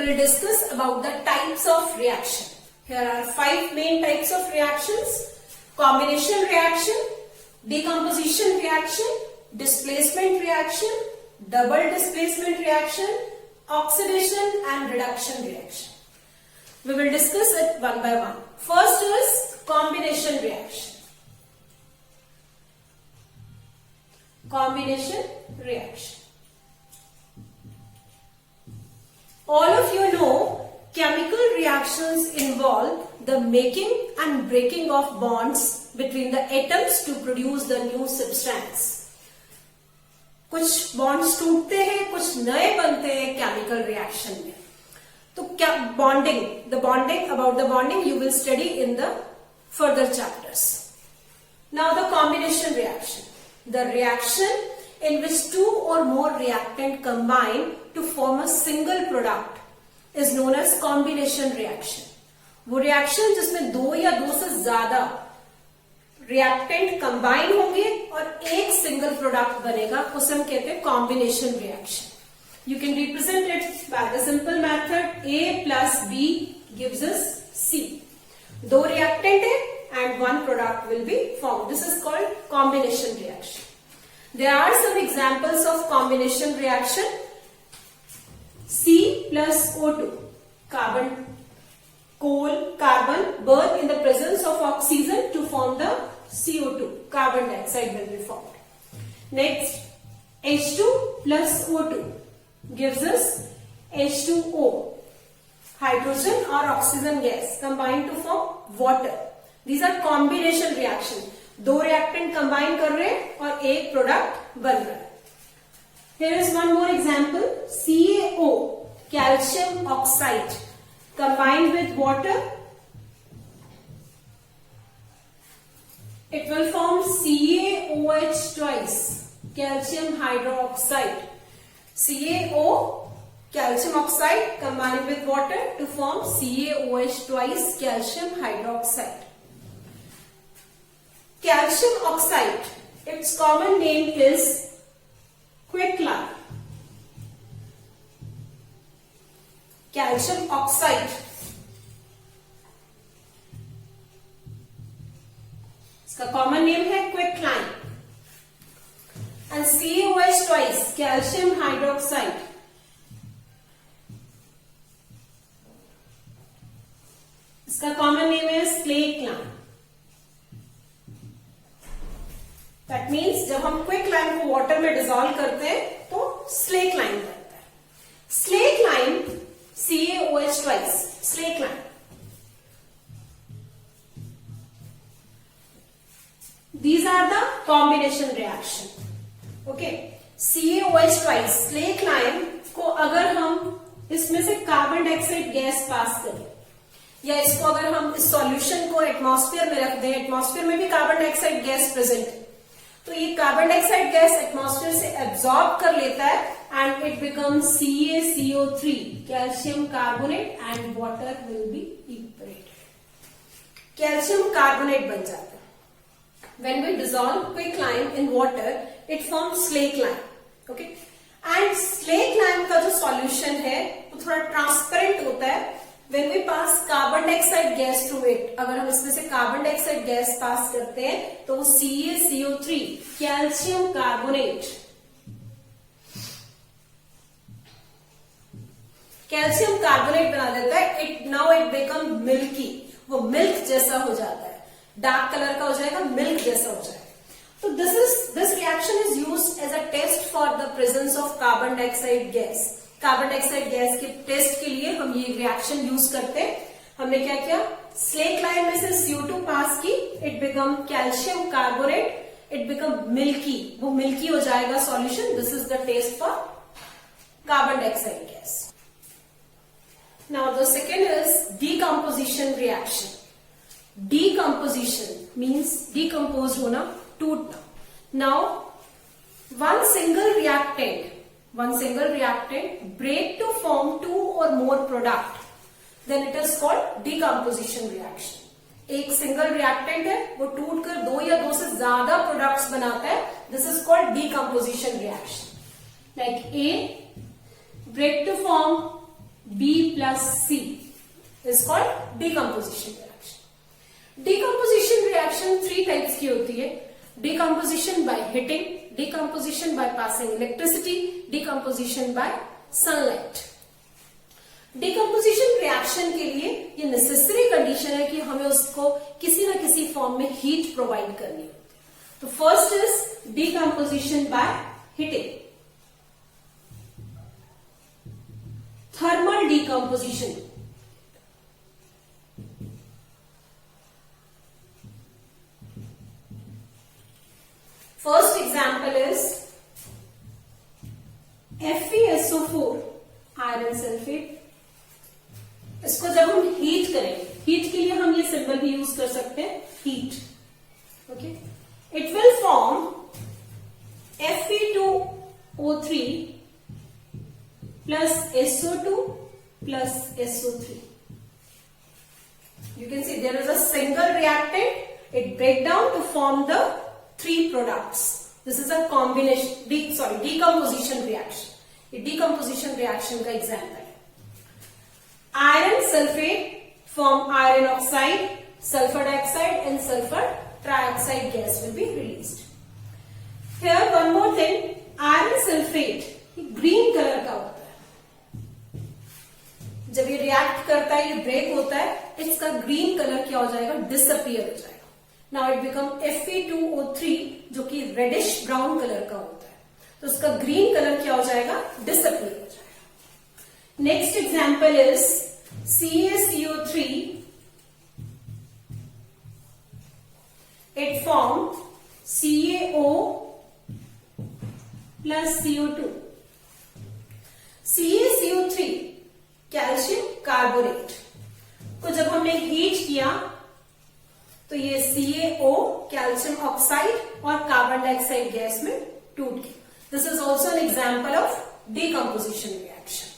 will discuss about the types of reaction. Here are 5 main types of reactions: combination reaction, decomposition reaction, displacement reaction, double displacement reaction, oxidation and reduction reaction. We will discuss it one by one. First is combination reaction. Combination reaction. All of you know chemical reactions involve the making and breaking of bonds between the atoms to produce the new substance. कुछ bonds टूटते हैं, कुछ नए बनते हैं chemical reaction में. तो क्या bonding, the bonding, about the bonding you will study in the further chapters. Now the combination reaction, the reaction in which 2 or more reactant combine to form a single product is known as combination reaction. वो reaction जिसमें 2 या 2 से ज्यादा reactant combine होंगे और एक single product बनेगा, उसे हम कहते हैं combination reaction. You can represent it by the simple method A plus B gives us C. 2 reactant है and 1 product will be formed. This is called combination reaction. There are some examples of combination reaction. C plus O2, carbon, coal, carbon burn in the presence of oxygen to form the CO2, carbon dioxide will be formed. Next, H2 plus O2 gives us H2O, hydrogen or oxygen gas combined to form water. These are combination reaction. 2 reactant combine कर रहे हैं और एक product बन रहा है. Here is one more example. CaO, calcium oxide, combined with water, it will form CaOH twice, calcium hydroxide. CaO, calcium oxide combined with water to form CaOH twice, calcium hydroxide. Calcium oxide, its common name is quicklime. Calcium oxide, इसका common name है quicklime. And CaOH twice, calcium hydroxide, इसका common name है slakelime. That means जब हम quick lime को water में dissolve करते हैं तो स्लेक लाइम बनता है. Slack lime CaOH twice, slack lime. These are the combination reaction. Okay, CaOH twice, slack lime को अगर हम इसमें से कार्बन डाइऑक्साइड गैस पास करें या इसको अगर हम इस सॉल्यूशन को एटमॉस्फेयर में रख दें, एटमॉस्फेयर में भी कार्बन डाइऑक्साइड गैस प्रेजेंट है, तो ये कार्बन डाइऑक्साइड गैस एटमॉस्फेयर से एब्सॉर्ब कर लेता है and it becomes CaCO3, calcium carbonate and water will be evaporated. Calcium carbonate बन जाता है. When we dissolve quicklime in water it forms slake lime. Okay, and slake lime का जो सॉल्यूशन है वो थोड़ा ट्रांसपेरेंट होता है. When we pass carbon dioxide gas to it, अगर हम इसमें से कार्बन डाइऑक्साइड गैस पास करते हैं तो वो CaCO3, calcium carbonate, calcium carbonate बना देता है. इट बिकम मिल्की, वो मिल्क जैसा हो जाता है, डार्क कलर का हो जाएगा, मिल्क जैसा हो जाएगा. तो this reaction is used as a test for the presence of carbon dioxide gas. Carbon dioxide gas के टेस्ट के लिए हम ये रिएक्शन यूज करते हैं. हमने क्या किया, स्लेक लाइम में से CO2 पास की, it become calcium carbonate, it become milky, वो मिल्की हो जाएगा solution. This is the test for carbon dioxide gas. Now the second is decomposition reaction. Decomposition means decompose होना, टूटना. Now one single reactant break to form 2 or more product, then it is called decomposition reaction. एक single reactant है, वो टूटकर 2 या 2 से ज्यादा products बनाता है. This is called decomposition reaction. Like A break to form B plus C is called decomposition reaction. Decomposition reaction three types की होती है. Decomposition by heating, decomposition by passing electricity, decomposition by sunlight. Decomposition reaction के लिए ये necessary condition है कि हमें उसको किसी न किसी फॉर्म में heat provide करनी होती है. तो first is decomposition by heating. Thermal decomposition. First example is FeSO4 iron sulphate. इसको जब हम हीट करेंगे, हीट के लिए हम ये सिंबल भी यूज कर सकते हैं, heat. Okay, it will form Fe2O3 plus SO2 plus SO3. You can see there is a single reactant. It breaks down to form the three products. This is a combination, decomposition reaction. ये decomposition reaction का example है. Iron sulfate form iron oxide, sulfur dioxide and sulfur trioxide gas will be released. Here one more thing, iron sulfate green color का होता है. जब ये react करता है, ये break होता है, इसका green color क्या हो जाएगा? Disappear हो जाएगा. Now it become Fe2O3 जो कि रेडिश ब्राउन कलर का होता है, तो उसका ग्रीन कलर क्या हो जाएगा? डिसअपियर हो जाएगा. Next example is CaCO3. It form CaO plus CO2. CaCO3 calcium carbonate को जब हमने हीट किया तो ये CaO कैल्शियम ऑक्साइड और कार्बन डाइऑक्साइड गैस में टूट गया. This is also an example of decomposition reaction.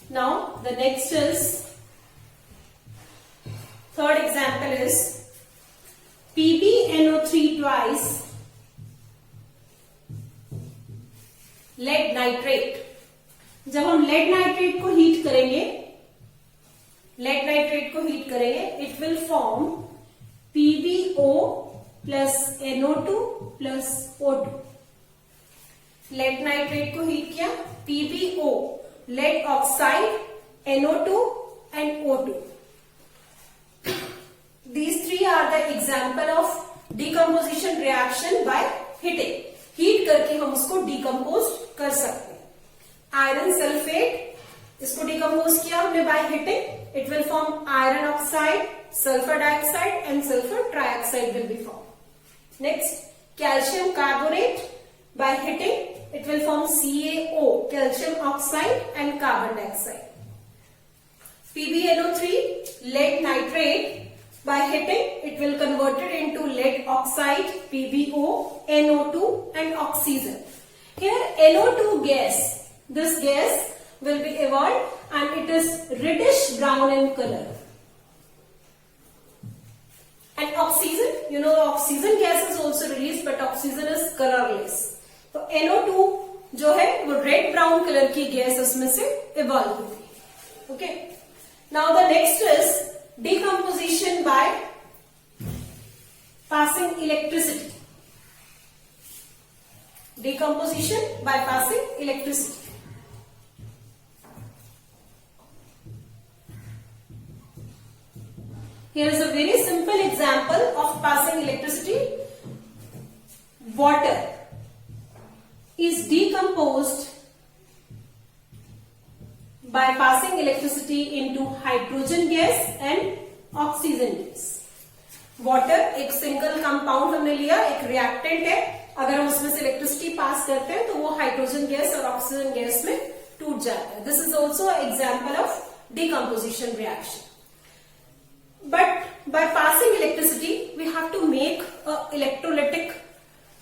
Now the next is, third example is PbNO3 twice lead nitrate. जब हम lead nitrate को हीट करेंगे, it will form PbO plus NO2 plus O2. Lead nitrate को heat किया, PbO lead oxide, NO2 and O2. These three are the example of decomposition reaction by heating. Heat करके हम उसको decompose कर सकते हैं. आयरन सल्फेट, इसको decompose किया हमने by heating. It will form iron oxide, sulfur dioxide and sulfur trioxide will be formed. Next, calcium carbonate. By heating, it will form CaO, calcium oxide and carbon dioxide. PbNO3, lead nitrate. By heating, it will convert it into lead oxide, PbO, NO2 and oxygen. Here NO2 gas, this gas will be evolved and it is reddish brown in color. And oxygen, you know, oxygen gas is also released, but oxygen is colorless. तो NO2 जो है वो red brown colour की gas उसमें से evolve होती है. Okay, now the next is decomposition by passing electricity. Decomposition by passing electricity. Here is a very simple example of passing electricity. Water is decomposed by passing electricity into hydrogen gas and oxygen gas. Water एक single compound हमने लिया, एक reactant है. अगर हम उसमें से electricity पास करते हैं तो वो हाइड्रोजन गैस और ऑक्सीजन गैस में टूट जाता है. This is also example of decomposition reaction. But by passing electricity, we have to make a electrolytic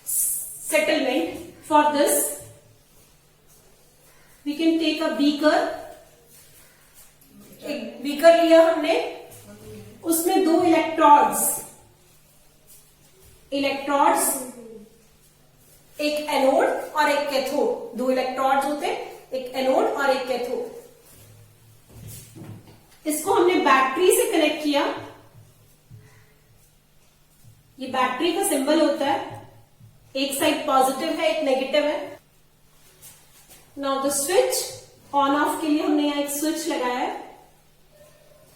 settlement. For this, we can take a beaker. एक बीकर लिया हमने, उसमें दो इलेक्ट्रोड्स, एक एनोड और एक कैथोड. दो इलेक्ट्रोड्स होते हैं, एक एनोड और एक कैथोड. इसको हमने बैटरी से कनेक्ट किया, ये बैटरी का सिंबल होता है, एक साइड पॉजिटिव है एक नेगेटिव है। Now the switch on off के लिए हमने यहां एक स्विच लगाया है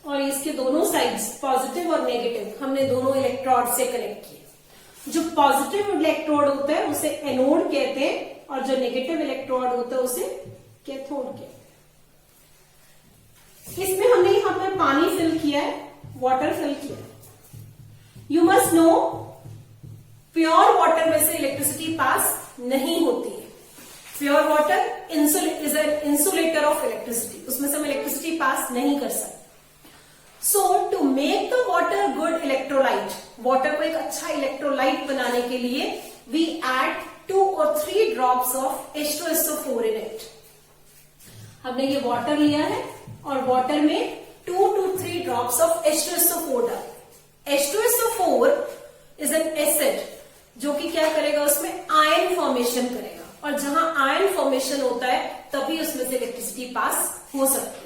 और इसके दोनों साइड्स पॉजिटिव और नेगेटिव हमने दोनों इलेक्ट्रोड से कनेक्ट किए। जो पॉजिटिव इलेक्ट्रोड होता है उसे एनोड कहते हैं और जो नेगेटिव इलेक्ट्रोड होता है उसे कैथोड कहते हैं। इसमें हमने यहां पर पानी फिल किया है, वाटर फिल किया है। You must know pure water में से इलेक्ट्रिसिटी पास नहीं होती है। Pure water is an insulator of electricity, उसमें से हम इलेक्ट्रिसिटी पास नहीं कर सकते। So to make the water good electrolyte, water को एक अच्छा इलेक्ट्रोलाइट बनाने के लिए we add 2 or 3 drops of H2SO4 in it। हमने ये वाटर लिया है और वाटर में 2 to 3 drops of H2SO4 डाल। H2SO4 इज एन एसिड जो कि क्या करेगा, उसमें आयन फॉर्मेशन करेगा और जहां आयन फॉर्मेशन होता है तभी उसमें से इलेक्ट्रिसिटी पास हो सकती है।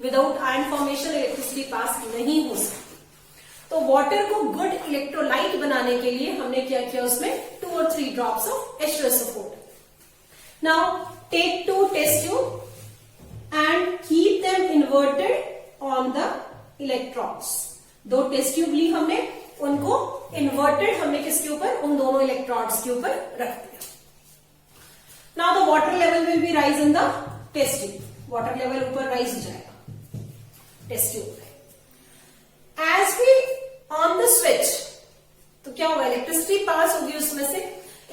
Without ion formation electricity pass नहीं हो सकती। तो वाटर को गुड इलेक्ट्रोलाइट बनाने के लिए हमने क्या किया, उसमें 2 or 3 drops of H2SO4। Now take 2 test tube and keep them inverted on the electrodes। 2 test tube ली हमने, उनको इन्वर्टेड हमने किसके ऊपर, उन दोनों इलेक्ट्रोड्स के ऊपर रख दिया। Now the water level will be rise in the test tube, water level ऊपर राइज हो जाएगा टेस्ट ट्यूब पे। As we on the switch, तो क्या होगा, इलेक्ट्रिसिटी पास होगी, उसमें से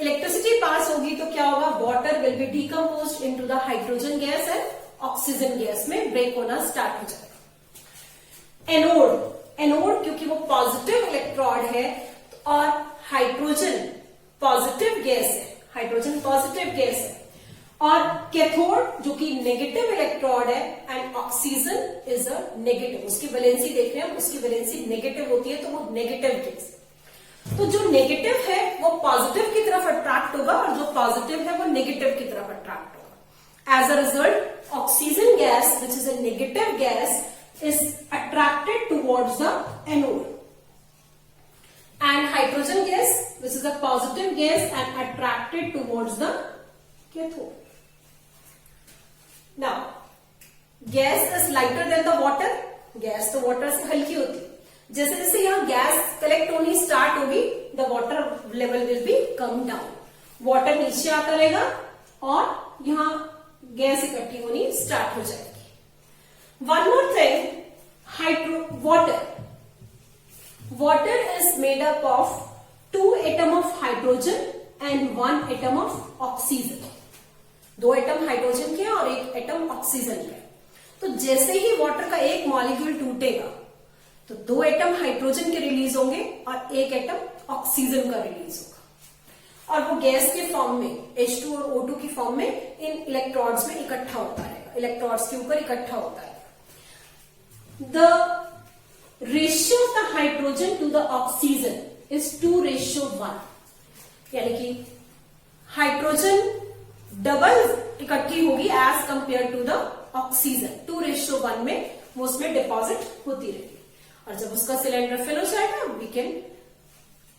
इलेक्ट्रिसिटी पास होगी तो क्या होगा, water will B decomposed into the hydrogen gas and oxygen gas में ब्रेक होना स्टार्ट हो जाएगा। एनोड, एनोड क्योंकि वो पॉजिटिव इलेक्ट्रोड है और हाइड्रोजन पॉजिटिव गैस है, हाइड्रोजन पॉजिटिव गैस है, और कैथोड जो कि नेगेटिव इलेक्ट्रोड है and oxygen is a negative. उसकी वैलेंसी देख रहे हैं हम, उसकी वैलेंसी नेगेटिव होती है तो वो नेगेटिव गैस। तो जो नेगेटिव है वो पॉजिटिव की तरफ अट्रैक्ट होगा और जो पॉजिटिव है वो नेगेटिव की तरफ अट्रैक्ट होगा। As a result oxygen gas which is a negative gas is attracted towards the anode, and hydrogen gas which is a positive gas and attracted towards the cathode. Now gas is lighter than the water, gas तो water से हल्की होती है। जैसे जैसे यहाँ gas collect होनी start होगी the water level will B come down, water नीचे आता रहेगा और यहाँ गैस इकट्ठी होनी स्टार्ट हो जाएगी। One more thing, water. Water is made up of 2 atoms of hydrogen and 1 atom of oxygen. 2 atom hydrogen के और 1 एटम ऑक्सीजन के। तो जैसे ही वाटर का एक मॉलिक्यूल टूटेगा तो 2 एटम हाइड्रोजन के रिलीज होंगे और 1 एटम ऑक्सीजन का रिलीज होगा और वो गैस के फॉर्म में H2 और O2 की फॉर्म में इन इलेक्ट्रोड्स में इकट्ठा होता रहेगा, इलेक्ट्रोड्स के ऊपर इकट्ठा होता है। The ratio of the hydrogen to the oxygen is 2:1, यानी कि हाइड्रोजन डबल इकट्ठी होगी as compare to the oxygen. 2:1 में वो उसमें डिपॉजिट होती रहेगी और जब उसका सिलेंडर फिल हो जाएगा we can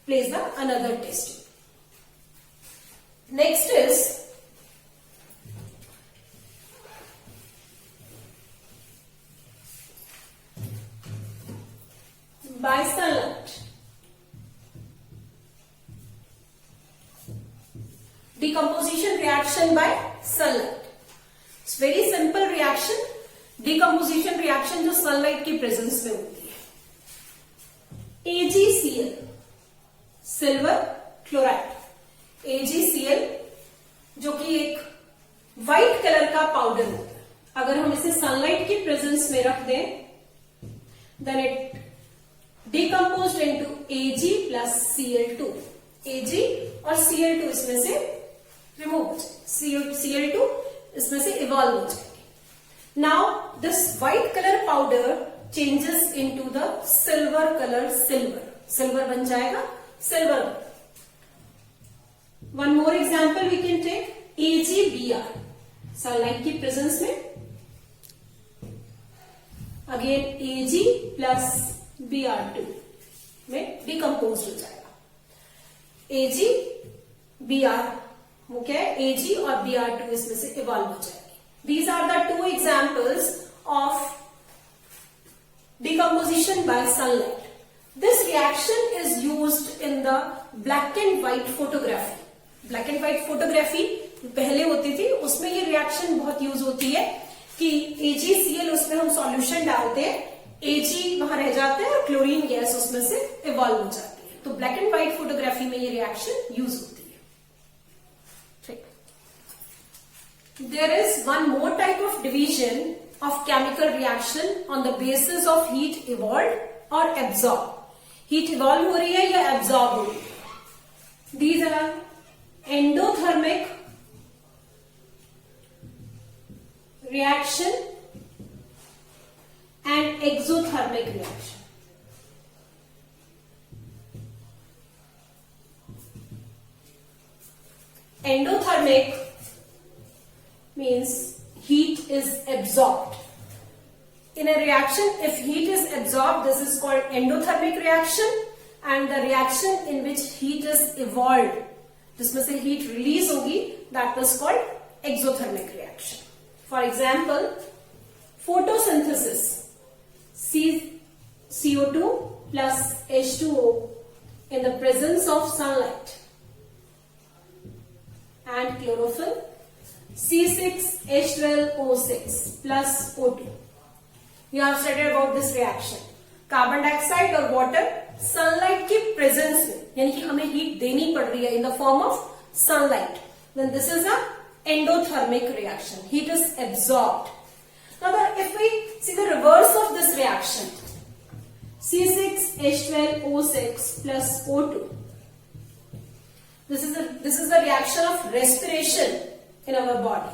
place the another test. Next is by sunlight. Decomposition reaction by sunlight. It's very simple reaction. Decomposition reaction जो sunlight की presence में होती है। AgCl, silver chloride. AgCl जो कि एक व्हाइट कलर का पाउडर होता है, अगर हम इसे सनलाइट की प्रेजेंस में रख दें then it decomposed into Ag plus Cl2. Ag और Cl2 इसमें से रिमूव हो जाए, Cl2 इसमें से इवॉल्व हो जाएगी। Now this white color powder changes into the silver color silver. Silver बन जाएगा silver। One more example we can take AgBr, sunlight की प्रेजेंस में अगेन Ag प्लस Br2 में डिकम्पोज हो जाएगा. Ag Br वो क्या है, Ag और Br2 इसमें से इवॉल्व हो जाएगी. These are the two examples of decomposition by sunlight. This reaction is used in the black and white photography. Black and white photography पहले होती थी, उसमें ये रिएक्शन बहुत यूज होती है कि AgCl उसमें हम सॉल्यूशन डालते हैं, Ag वहां रह जाता है और क्लोरीन गैस उसमें से इवॉल्व हो जाती है. तो ब्लैक एंड व्हाइट फोटोग्राफी में ये रिएक्शन यूज होती है. ठीक. There is one more type of division of chemical reaction on the basis of heat evolved or absorbed. Heat evolve हो रही है या absorb हो रही है. These are endothermic reaction and exothermic reaction. Endothermic means heat is absorbed. In a reaction, if heat is absorbed, this is called endothermic reaction, and the reaction in which heat is evolved, जिसमें से heat release होगी, that is called exothermic reaction. For example, photosynthesis, CO2 plus H2O in the presence of sunlight, and chlorophyll, C6H12O6 plus O2. You have studied about this reaction. Carbon dioxide और water sunlight के presence में, यानी कि हमें heat देनी पड़ रही है in the form of sunlight, then this is a endothermic reaction. Heat is absorbed. Now, if we see the reverse of this reaction, C6H12O6 plus O2. This is the reaction of respiration in our body.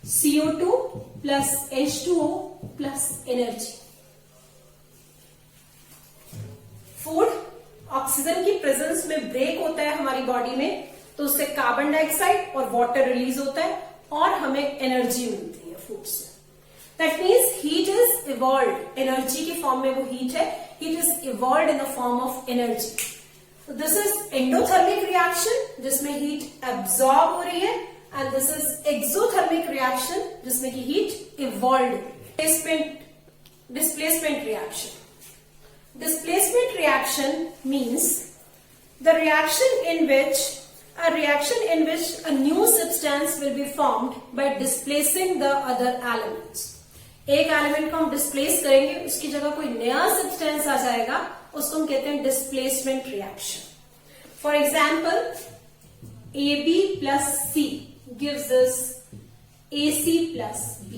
CO2 plus H2O plus energy. Food oxygen की presence में break होता है हमारी body में, तो उससे carbon dioxide और water release होता है और हमें एनर्जी मिलती है फूड से. That means heat is evolved, energy की फॉर्म में वो हीट है, heat is evolved in the form of energy. This is endothermic reaction जिसमें हीट एब्सॉर्ब हो रही है, and this is exothermic reaction जिसमें की heat evolved. Displacement reaction. Displacement reaction means the reaction in which a new substance will be formed by displacing the other elements. एक element को हम displace करेंगे, उसकी जगह कोई नया सब्सटेंस आ जाएगा, उसको हम कहते हैं displacement reaction. For example, AB plus C gives us AC plus B.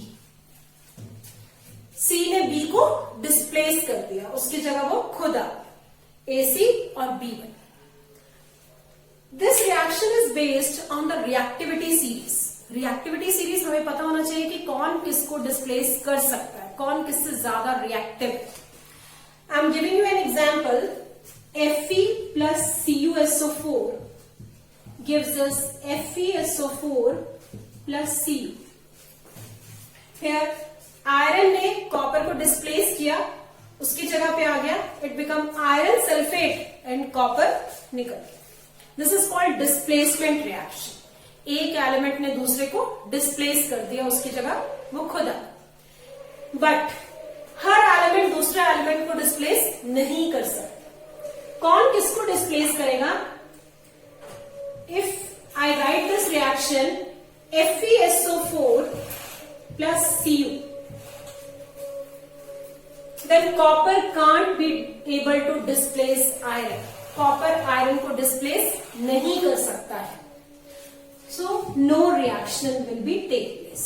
C ने B को डिस्प्लेस कर दिया, उसकी जगह वो खुद आ गया, AC और B बन. This reaction is based on the reactivity series. Reactivity series हमें पता होना चाहिए कि कौन किसको डिस्प्लेस कर सकता है, कौन किससे ज्यादा रिएक्टिव है. I am giving you an example. Fe plus CuSO4 gives us FeSO4 plus Cu. Here iron ने कॉपर को डिस्प्लेस किया, उसकी जगह पे आ गया, it become iron sulphate and copper निकल गया. This is called displacement reaction. एक एलिमेंट ने दूसरे को डिस्प्लेस कर दिया, उसकी जगह वो खुद आ. बट हर एलिमेंट दूसरे एलिमेंट को डिस्प्लेस नहीं कर सकता. कौन किसको डिस्प्लेस करेगा? If I right this reaction FeSO4 plus Cu, then copper can't be able to displace iron. Copper iron को displace नहीं कर सकता है. So no reaction will be take place.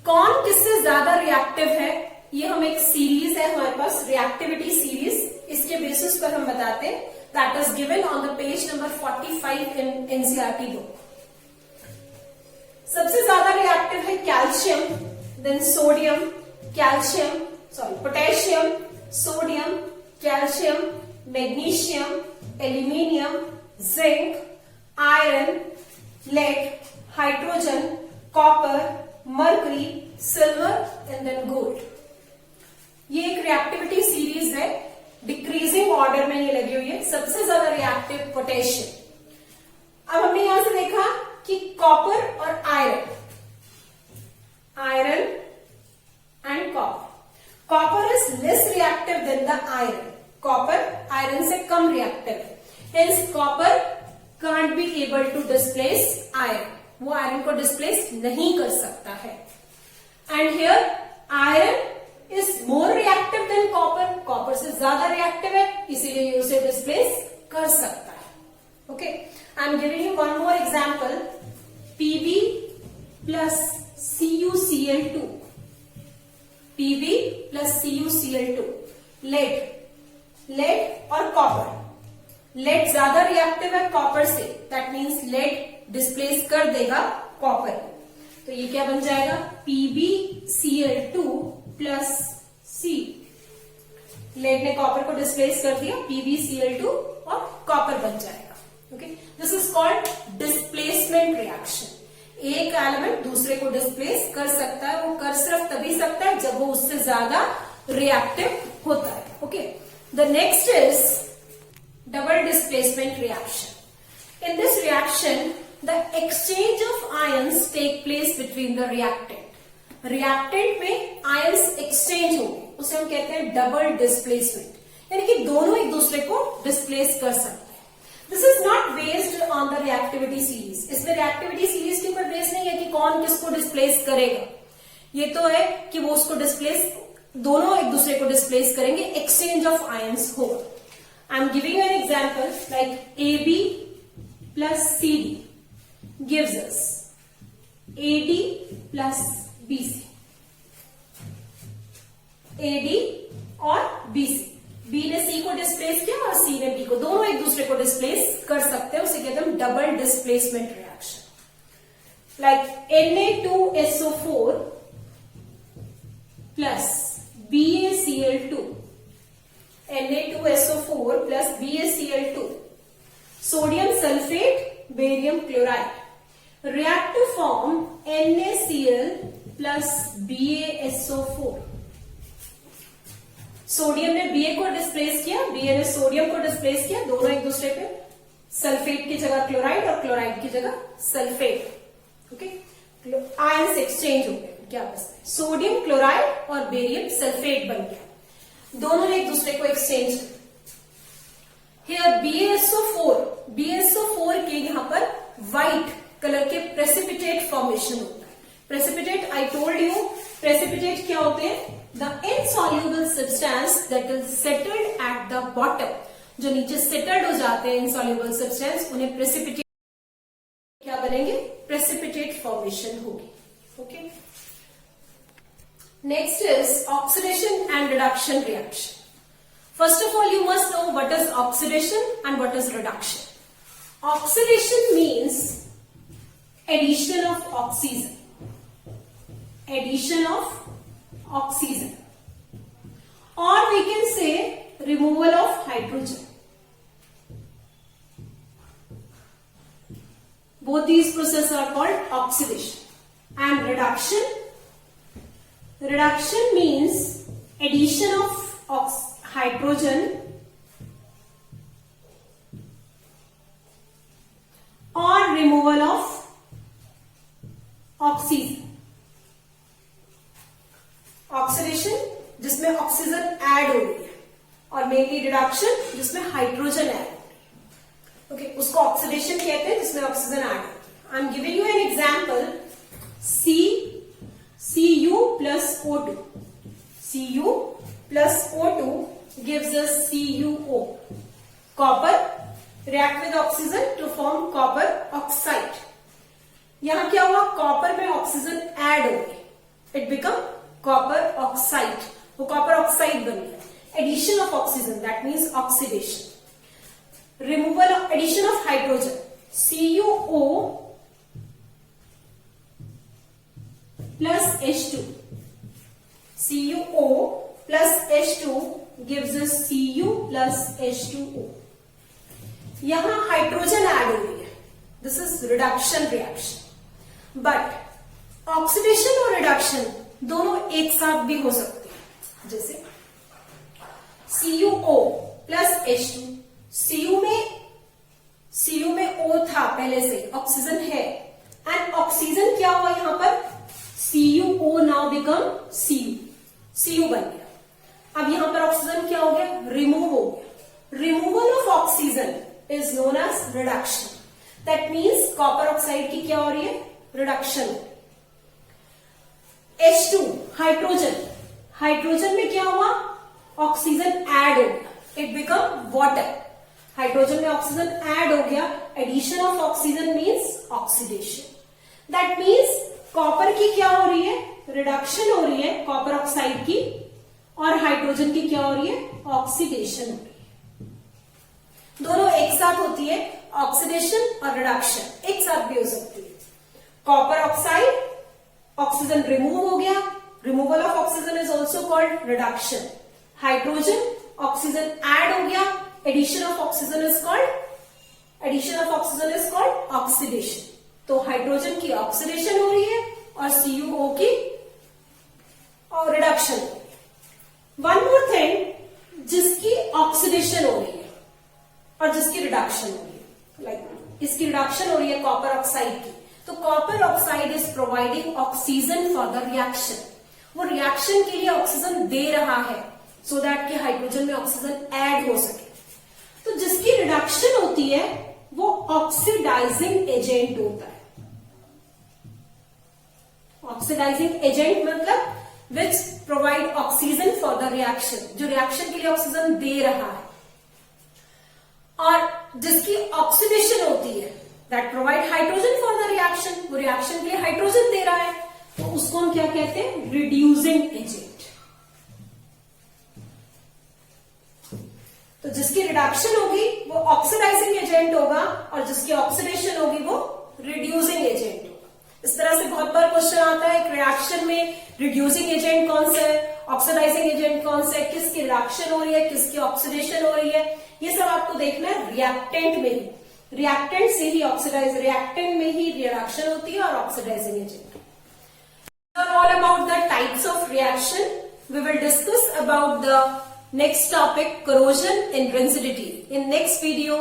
कौन किससे ज्यादा रिएक्टिव है, ये हम एक सीरीज है हमारे पास, रिएक्टिविटी सीरीज, इसके बेसिस पर हम बताते हैं. That is given on the page number 45 in NCERT book. सबसे ज्यादा रिएक्टिव है calcium, then sodium, potassium, sodium, calcium, magnesium, aluminium, zinc, iron, lead, hydrogen, copper, mercury, silver and then gold. ये एक रिएक्टिविटी सीरीज है, decreasing order में ये लगी हुई है। सबसे ज्यादा रिएक्टिव पोटेशियम। अब हमने यहां से देखा कि कॉपर और iron and copper. Copper is less reactive than the iron. Copper iron से कम रिएक्टिव है, hence copper can't be able to displace iron. वो आयरन को डिस्प्लेस नहीं कर सकता है। And here iron is more reactive than copper. Copper से ज्यादा रिएक्टिव है, इसीलिए ये उसे डिस्प्लेस कर सकता है। Okay, I am giving you one more example. Pb plus CuCl2, Pb plus CuCl2, lead और कॉपर। लेड ज्यादा रिएक्टिव है कॉपर से, दैट मीन्स लेड डिस्प्लेस कर देगा कॉपर। तो ये क्या बन जाएगा? PbCl2 plus C। लेड ने कॉपर को डिस्प्लेस कर दिया, PbCl2 और कॉपर बन जाएगा। Okay, this is called displacement reaction. एक एलिमेंट दूसरे को डिस्प्लेस कर सकता है, वो कर सिर्फ तभी सकता है जब वो उससे ज्यादा रिएक्टिव होता है। Okay, the next is double displacement reaction. In this reaction the exchange of ions take place between the reactant. Reactant में आयंस एक्सचेंज होंगे, उसे हम कहते हैं डबल डिस्प्लेसमेंट, यानी कि दोनों एक दूसरे को डिस्प्लेस कर सकते हैं। This is not based on the reactivity series. इसमें रिएक्टिविटी सीरीज के ऊपर बेस्ड नहीं है कि कौन किसको डिस्प्लेस करेगा। ये तो है कि वो उसको डिस्प्लेस, दोनों एक दूसरे को डिस्प्लेस करेंगे, एक्सचेंज ऑफ आयंस हो। आई am giving an example like AB plus CD gives us AD plus BC। AD और BC, B ने C को डिस्प्लेस किया और C ने B को, दोनों एक दूसरे को डिस्प्लेस कर सकते हैं, उसे कहते हैं double displacement reaction. Like Na2SO4 plus BaCl2, Na2SO4 plus BaCl2, sodium sulphate, barium chloride, react to form NaCl plus BaSO4। Sodium ने Ba को डिस्प्लेस किया, Ba ने सोडियम को डिस्प्लेस किया, दोनों एक दूसरे पे सल्फेट की जगह क्लोराइड और क्लोराइड की जगह सल्फेट। ओके, आयंस एक्सचेंज हो गए क्या बस, सोडियम क्लोराइड और बेरियम सल्फेट बन गया, दोनों ने एक दूसरे को एक्सचेंज किया। हियर BaSO4 के यहां पर व्हाइट कलर के प्रेसिपिटेट फॉर्मेशन होता है। Precipitate, I told you, precipitate क्या होते हैं? The insoluble substance that is settled at the bottom. जो नीचे सेटल्ड हो जाते हैं इनसॉल्युबल सब्सटेंस, उन्हें प्रेसिपिटेट क्या बनेंगे? प्रेसिपिटेट फॉर्मेशन होगी। Okay, next is oxidation and reduction reaction. First of all, you must know what is oxidation and what is reduction. Oxidation means addition of oxygen. Addition of oxygen. Or we can say removal of hydrogen. Both these processes are called oxidation. And reduction. Reduction means addition of hydrogen or removal of oxygen. Oxidation जिसमें oxygen add हो रही है, और mainly reduction जिसमें hydrogen add हो रही है। Okay, उसको ऑक्सीडेशन कहते हैं जिसमें ऑक्सीजन ऐड होती है। I am giving you an example, Cu plus O2, Cu plus O2 gives us CuO. Copper react with oxygen to form copper oxide. यहां क्या हुआ? कॉपर में ऑक्सीजन ऐड हो गई, इट बिकम कॉपर ऑक्साइड, वो copper oxide बन गया। Addition of oxygen, that means oxidation. Removal of, addition of hydrogen, CuO plus H2. CuO plus H2 gives us Cu plus H2O. यहां hydrogen add हो रही है, this is reduction reaction. But oxidation और reduction दोनों एक साथ भी हो सकते हैं, जैसे CuO प्लस H2। Cu में O था पहले से, ऑक्सीजन है, एंड ऑक्सीजन क्या हुआ यहां पर, CuO नाउ बिकम Cu बन गया। अब यहां पर ऑक्सीजन क्या हो गया, रिमूव हो गया। Removal of oxygen is known as reduction. That means copper oxide की क्या हो रही है, रिडक्शन। H2 हाइड्रोजन में क्या हुआ, ऑक्सीजन ऐड हो गया, इट बिकम वाटर। हाइड्रोजन में ऑक्सीजन ऐड हो गया, addition of oxygen means oxidation. That means copper की क्या हो रही है, रिडक्शन हो रही है कॉपर ऑक्साइड की, और हाइड्रोजन की क्या हो रही है, ऑक्सीडेशन हो रही है। दोनों एक साथ होती है, ऑक्सीडेशन और रिडक्शन एक साथ भी हो सकती है। कॉपर ऑक्साइड, ऑक्सीजन रिमूव हो गया, removal of oxygen is also called reduction. Hydrogen, oxygen add हो गया, addition of oxygen is called oxidation. तो हाइड्रोजन की ऑक्सीडेशन हो रही है और CuO की और रिडक्शन हो रही है। वन मोर थिंग, जिसकी ऑक्सीडेशन हो रही है और जिसकी रिडक्शन हो रही है, लाइक इसकी रिडक्शन हो रही है कॉपर ऑक्साइड की, तो copper oxide is providing oxygen for the reaction. वो रिएक्शन के लिए ऑक्सीजन दे रहा है सो दैट कि हाइड्रोजन में ऑक्सीजन ऐड हो सके। तो जिसकी रिडक्शन होती है वो ऑक्सीडाइजिंग एजेंट होता है। ऑक्सीडाइजिंग एजेंट मतलब which provide oxygen for the reaction, जो रिएक्शन के लिए ऑक्सीजन दे रहा है। और जिसकी ऑक्सीडेशन होती है, that provide hydrogen for the reaction, वो रिएक्शन के लिए हाइड्रोजन दे रहा है, तो उसको हम क्या कहते हैं, रिड्यूसिंग एजेंट। तो जिसकी रिडक्शन होगी वो ऑक्सीडाइजिंग एजेंट होगा, और जिसकी ऑक्सीडेशन होगी वो रिड्यूसिंग एजेंट होगा। इस तरह से बहुत बार क्वेश्चन आता है, एक रिएक्शन में रिड्यूसिंग एजेंट कौन सा है, ऑक्सीडाइजिंग एजेंट कौन सा है, किसकी रिडक्शन हो रही है, किसकी ऑक्सीडेशन हो रही है, ये सब आपको देखना है रिएक्टेंट में ही। रिएक्टेंट से ही ऑक्सीडाइज, रिएक्टेंट में ही रिडक्शन होती है और oxidising agent. All about the types of reaction. We will discuss about the next topic, corrosion and rigidity, in next video.